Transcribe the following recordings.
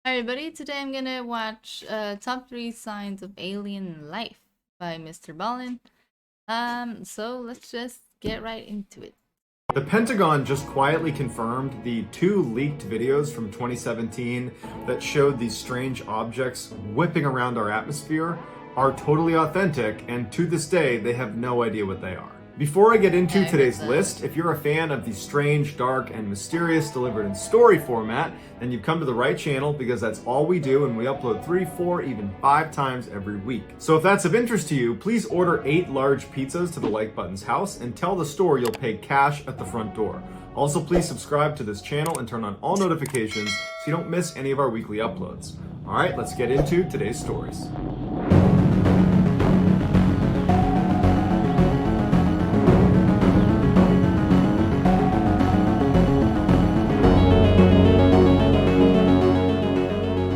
Hi everybody, today I'm gonna watch Top 3 Signs of Alien Life by Mr. Ballen. So let's just get right into it. The Pentagon just quietly confirmed the two leaked videos from 2017 that showed these strange objects whipping around our atmosphere are totally authentic, and to this day, they have no idea what they are. Before I get into Yeah, I heard today's that. list, if you're a fan of the strange, dark, and mysterious delivered in story format, then you've come to the right channel because that's all we do, and we upload 3, 4, even 5 times every week. So if that's of interest to you, please order 8 large pizzas to the like button's house and tell the store you'll pay cash at the front door. Also, please subscribe to this channel and turn on all notifications so you don't miss any of our weekly uploads. Alright, let's get into today's stories.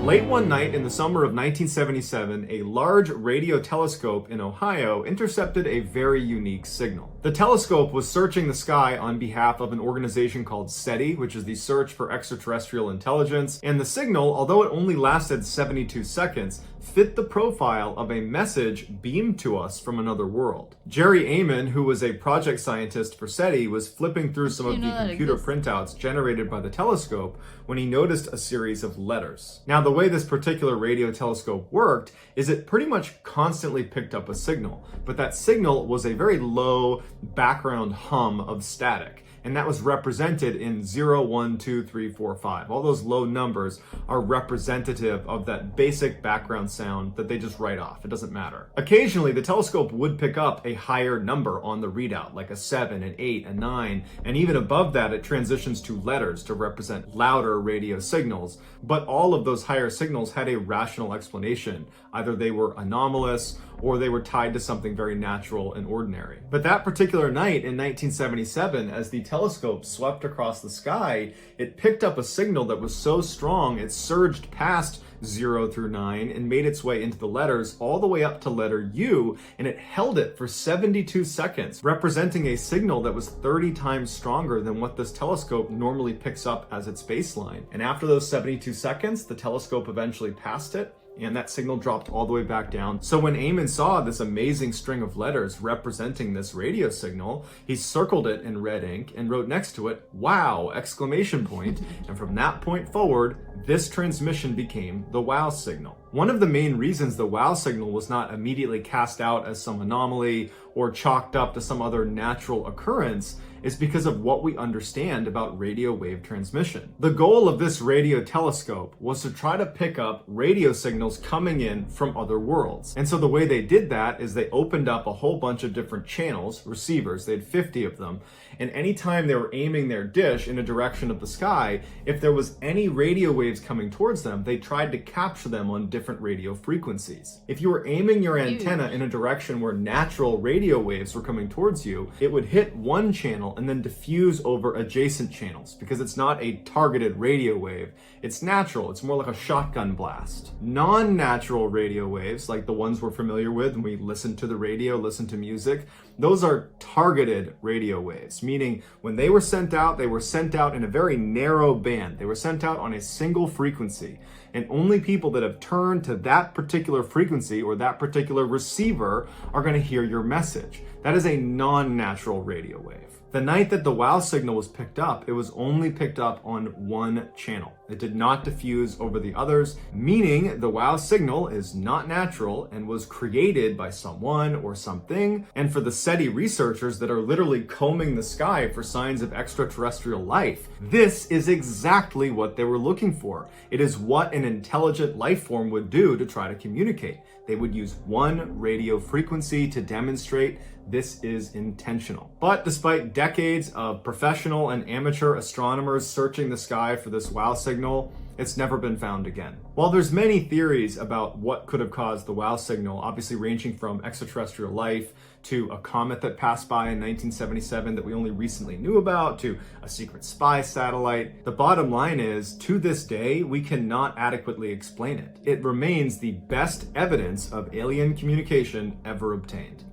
Late one night in the summer of 1977, a large radio telescope in Ohio intercepted a very unique signal. The telescope was searching the sky on behalf of an organization called SETI, which is the Search for Extraterrestrial Intelligence, and the signal, although it only lasted 72 seconds, fit the profile of a message beamed to us from another world. Jerry Amon, who was a project scientist for SETI, was flipping through some of the computer printouts generated by the telescope when he noticed a series of letters. Now, the way this particular radio telescope worked is it pretty much constantly picked up a signal, but that signal was a very low background hum of static. And that was represented in 0, 1, 2, 3, 4, 5. All those low numbers are representative of that basic background sound that they just write off. It doesn't matter. Occasionally, the telescope would pick up a higher number on the readout, like a 7, an 8, a 9, and even above that, it transitions to letters to represent louder radio signals. But all of those higher signals had a rational explanation. Either they were anomalous or they were tied to something very natural and ordinary. But that particular night in 1977, as the telescope swept across the sky, it picked up a signal that was so strong it surged past 0 through 9 and made its way into the letters all the way up to letter U, and it held it for 72 seconds, representing a signal that was 30 times stronger than what this telescope normally picks up as its baseline. And after those 72 seconds, the telescope eventually passed it, and that signal dropped all the way back down. So when Amon saw this amazing string of letters representing this radio signal, he circled it in red ink and wrote next to it, "Wow!" exclamation point. And from that point forward, this transmission became the WOW signal. One of the main reasons the WOW signal was not immediately cast out as some anomaly or chalked up to some other natural occurrence is because of what we understand about radio wave transmission. The goal of this radio telescope was to try to pick up radio signals coming in from other worlds. And so the way they did that is they opened up a whole bunch of different channels, receivers, they had 50 of them, and anytime they were aiming their dish in a direction of the sky, if there was any radio waves coming towards them, they tried to capture them on different radio frequencies. If you were aiming your antenna in a direction where natural radio waves were coming towards you, it would hit one channel and then diffuse over adjacent channels because it's not a targeted radio wave. It's natural. It's more like a shotgun blast. Non-natural radio waves, like the ones we're familiar with when we listen to the radio, listen to music, those are targeted radio waves, meaning when they were sent out in a very narrow band. They were sent out on a single frequency. And only people that have turned to that particular frequency or that particular receiver are going to hear your message. That is a non-natural radio wave. The night that the WOW signal was picked up, it was only picked up on one channel. It did not diffuse over the others, meaning the WOW signal is not natural and was created by someone or something. And for the SETI researchers that are literally combing the sky for signs of extraterrestrial life, this is exactly what they were looking for. It is what an intelligent life form would do to try to communicate. They would use one radio frequency to demonstrate this is intentional. But despite decades of professional and amateur astronomers searching the sky for this WOW signal, it's never been found again. While there's many theories about what could have caused the WOW signal, obviously ranging from extraterrestrial life to a comet that passed by in 1977 that we only recently knew about, to a secret spy satellite, the bottom line is, to this day, we cannot adequately explain it. It remains the best evidence of alien communication ever obtained.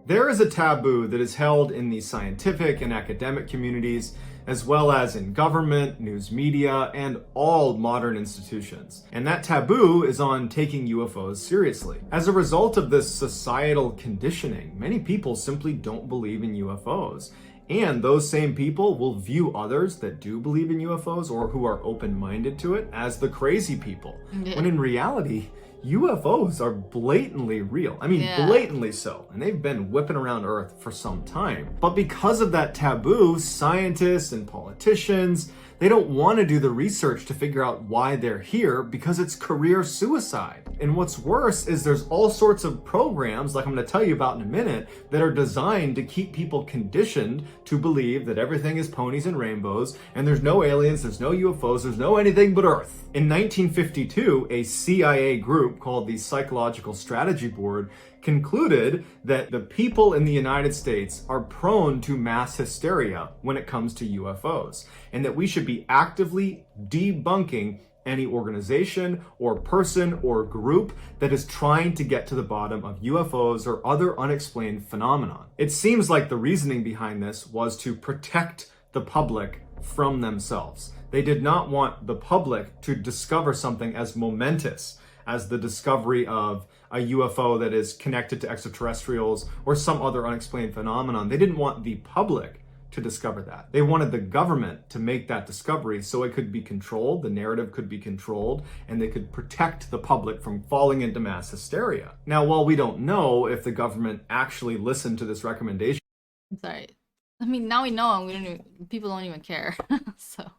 There is a taboo that is held in the scientific and academic communities as well as in government, news media, and all modern institutions. And that taboo is on taking UFOs seriously. As a result of this societal conditioning, many people simply don't believe in UFOs. And those same people will view others that do believe in UFOs or who are open-minded to it as the crazy people. Yeah. When in reality, UFOs are blatantly real. I mean, Yeah. blatantly so. And they've been whipping around Earth for some time. But because of that taboo, scientists and politicians, they don't want to do the research to figure out why they're here because it's career suicide. And what's worse is there's all sorts of programs, like I'm going to tell you about in a minute, that are designed to keep people conditioned to believe that everything is ponies and rainbows, and there's no aliens, there's no UFOs, there's no anything but Earth. In 1952, a CIA group called the Psychological Strategy Board concluded that the people in the United States are prone to mass hysteria when it comes to UFOs, and that we should be actively debunking any organization or person or group that is trying to get to the bottom of UFOs or other unexplained phenomenon. It seems like the reasoning behind this was to protect the public from themselves. They did not want the public to discover something as momentous as the discovery of a UFO that is connected to extraterrestrials or some other unexplained phenomenon. They didn't want the public to discover that. They wanted the government to make that discovery so it could be controlled, the narrative could be controlled, and they could protect the public from falling into mass hysteria. Now, while we don't know if the government actually listened to this recommendation, I'm sorry. I mean, now we know, and people don't even care. So.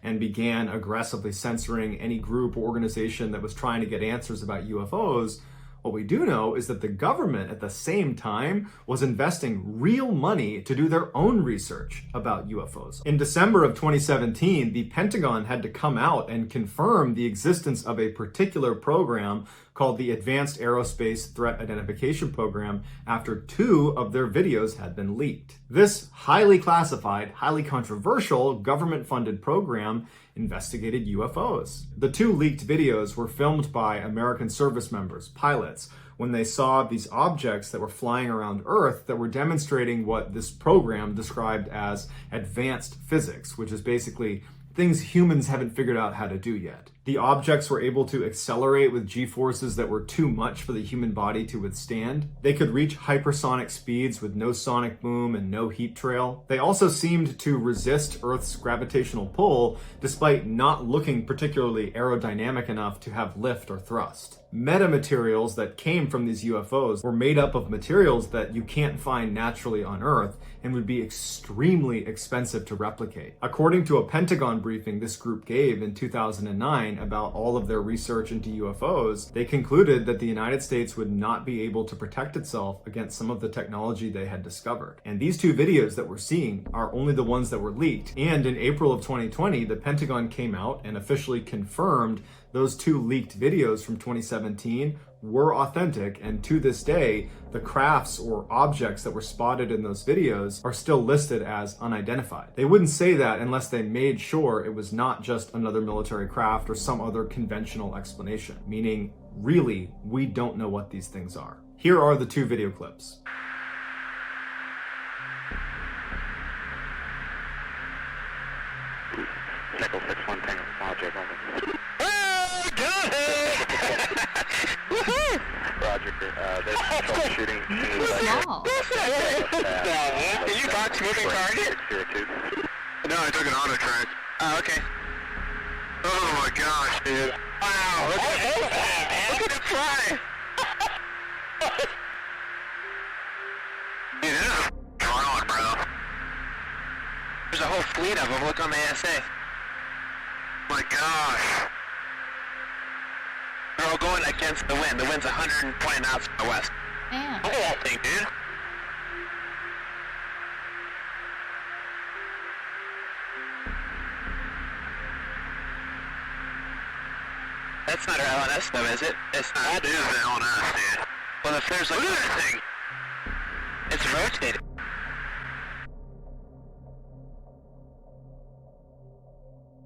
and began aggressively censoring any group or organization that was trying to get answers about UFOs, what we do know is that the government at the same time was investing real money to do their own research about UFOs. In December of 2017, the Pentagon had to come out and confirm the existence of a particular program called the Advanced Aerospace Threat Identification Program after 2 of their videos had been leaked. This highly classified, highly controversial government-funded program investigated UFOs. The 2 leaked videos were filmed by American service members, pilots, when they saw these objects that were flying around Earth that were demonstrating what this program described as advanced physics, which is basically things humans haven't figured out how to do yet. The objects were able to accelerate with g-forces that were too much for the human body to withstand. They could reach hypersonic speeds with no sonic boom and no heat trail. They also seemed to resist Earth's gravitational pull, despite not looking particularly aerodynamic enough to have lift or thrust. Metamaterials that came from these UFOs were made up of materials that you can't find naturally on Earth and would be extremely expensive to replicate. According to a Pentagon briefing this group gave in 2009 about all of their research into UFOs, they concluded that the United States would not be able to protect itself against some of the technology they had discovered. And these 2 videos that we're seeing are only the ones that were leaked. And in April of 2020, the Pentagon came out and officially confirmed those 2 leaked videos from 2017 were authentic, and to this day, the crafts or objects that were spotted in those videos are still listed as unidentified. They wouldn't say that unless they made sure it was not just another military craft or some other conventional explanation, meaning, really, we don't know what these things are. Here are the 2 video clips. Nickel 6-1 Tango, Roger, over. Roger, there's troubleshooting. Small. Did you box moving target? No, I took an auto track. Oh, okay. Oh my gosh, dude. Wow, look at that, man. Look at it fly. Dude, this is going on, bro. There's a whole fleet of them. Look on the ASA. My gosh. They're all going against the wind. The wind's 120 knots from the west. Damn. Look at that thing, dude. That's not our LNS though, is it? It's not. That is the LNS, dude. Well, if there's like... Look at that thing. It's rotating.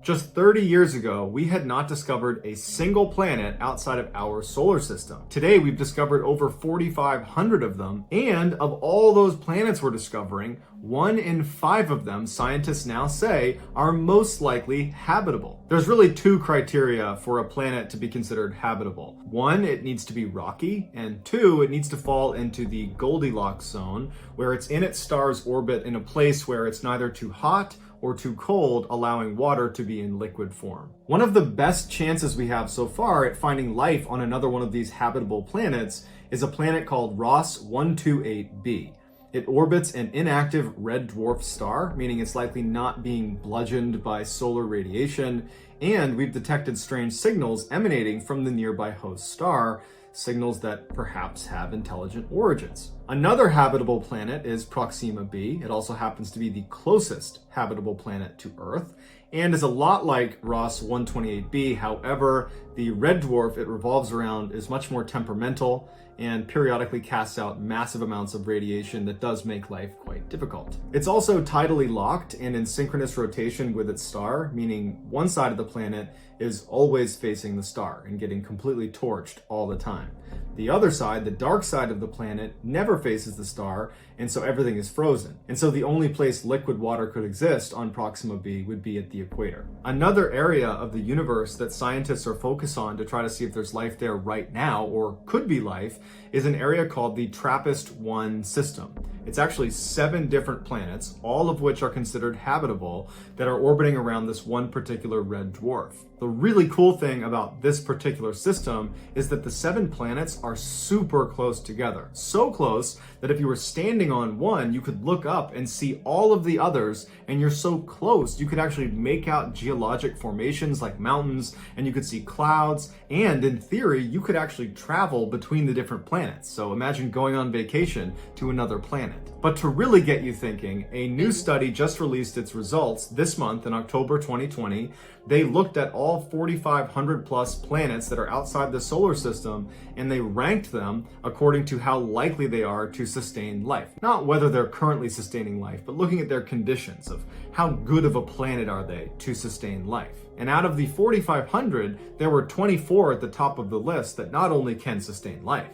Just 30 years ago, we had not discovered a single planet outside of our solar system. Today, we've discovered over 4,500 of them, and of all those planets we're discovering, 1 in 5 of them, scientists now say, are most likely habitable. There's really 2 criteria for a planet to be considered habitable. 1, it needs to be rocky, and 2, it needs to fall into the Goldilocks zone, where it's in its star's orbit in a place where it's neither too hot or too cold, allowing water to be in liquid form. One of the best chances we have so far at finding life on another one of these habitable planets is a planet called Ross 128b. It orbits an inactive red dwarf star, meaning it's likely not being bludgeoned by solar radiation, and we've detected strange signals emanating from the nearby host star, signals that perhaps have intelligent origins. Another habitable planet is Proxima b. It also happens to be the closest habitable planet to Earth and is a lot like Ross 128b. However, the red dwarf it revolves around is much more temperamental and periodically casts out massive amounts of radiation that does make life quite difficult. It's also tidally locked and in synchronous rotation with its star, meaning one side of the planet is always facing the star and getting completely torched all the time. The other side, the dark side of the planet, never faces the star, and so everything is frozen. And so the only place liquid water could exist on Proxima b would be at the equator. Another area of the universe that scientists are focused on to try to see if there's life there right now, or could be life, is an area called the TRAPPIST-1 system. It's actually 7 different planets, all of which are considered habitable, that are orbiting around this one particular red dwarf. The really cool thing about this particular system is that the 7 planets are super close together. So close that if you were standing on one, you could look up and see all of the others, and you're so close you could actually make out geologic formations like mountains, and you could see clouds, and in theory, you could actually travel between the different planets. So imagine going on vacation to another planet. But to really get you thinking, a new study just released its results this month in October 2020. They looked at all 4,500 plus planets that are outside the solar system, and they ranked them according to how likely they are to sustain life. Not whether they're currently sustaining life, but looking at their conditions of how good of a planet are they to sustain life. And out of the 4,500, there were 24 at the top of the list that not only can sustain life,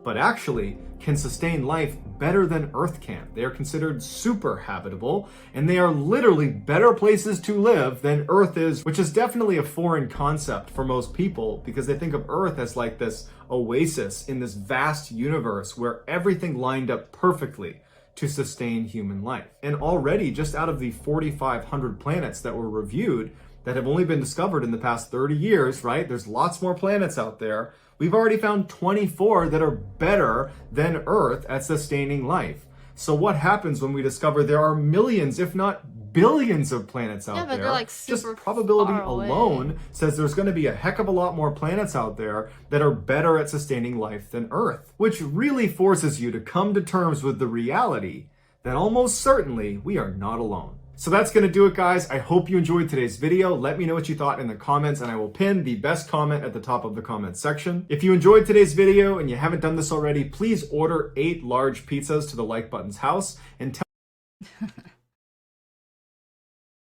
but actually can sustain life better than Earth can. They are considered super habitable, and they are literally better places to live than Earth is, which is definitely a foreign concept for most people because they think of Earth as like this oasis in this vast universe where everything lined up perfectly to sustain human life. And already, just out of the 4,500 planets that were reviewed, that have only been discovered in the past 30 years, right? There's lots more planets out there. We've already found 24 that are better than Earth at sustaining life. So what happens when we discover there are millions, if not billions of planets out Yeah, but there? they're like Just super probability far away. alone says there's going to be a heck of a lot more planets out there that are better at sustaining life than Earth, which really forces you to come to terms with the reality that almost certainly we are not alone. So that's going to do it, guys. I hope you enjoyed today's video. Let me know what you thought in the comments, and I will pin the best comment at the top of the comment section. If you enjoyed today's video and you haven't done this already, please order 8 large pizzas to the like button's house and tell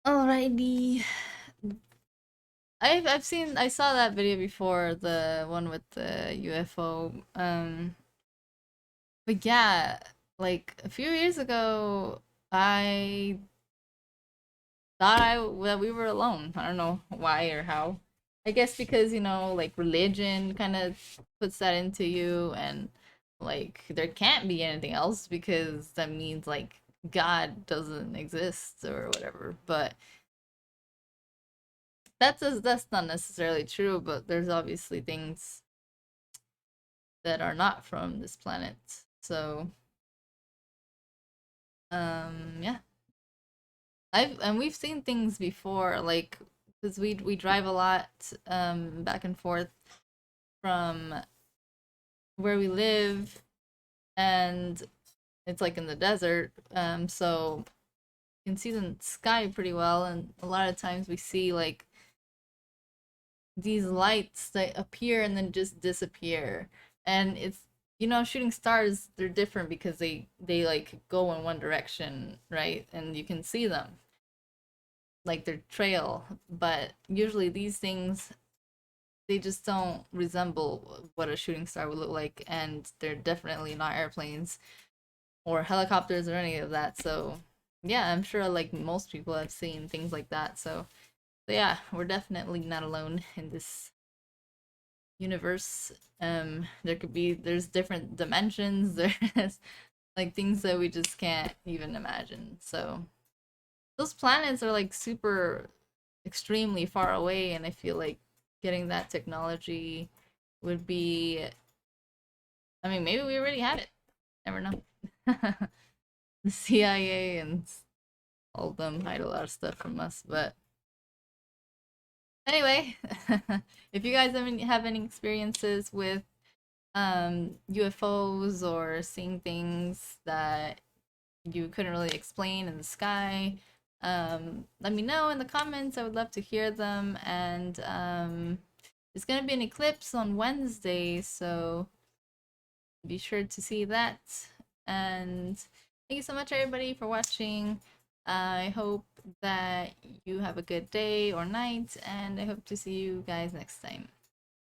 Alrighty. I saw that video before, the one with the UFO. But yeah, like a few years ago, I thought that we were alone. I don't know why or how. I guess because, you know, like religion kind of puts that into you, and like there can't be anything else because that means like God doesn't exist or whatever. But that's not necessarily true, but there's obviously things that are not from this planet. So yeah. We've seen things before, like because we drive a lot back and forth from where we live, and it's like in the desert, so you can see the sky pretty well, and a lot of times we see like these lights that appear and then just disappear, and it's, you know, shooting stars, they're different because they like go in one direction, right, and you can see them. like their trail, but usually these things, they just don't resemble what a shooting star would look like, and they're definitely not airplanes or helicopters or any of that. So yeah, I'm sure like most people have seen things like that. So yeah, we're definitely not alone in this universe. There's different dimensions. There's like things that we just can't even imagine. So those planets are like super extremely far away, and I feel like getting that technology would be, I mean, maybe we already have it. Never know. The CIA and all of them hide a lot of stuff from us, but anyway, if you guys have any experiences with UFOs or seeing things that you couldn't really explain in the sky, let me know in the comments. I would love to hear them. And there's gonna be an eclipse on Wednesday, so be sure to see that. And thank you so much, everybody, for watching. I hope that you have a good day or night, and I hope to see you guys next time.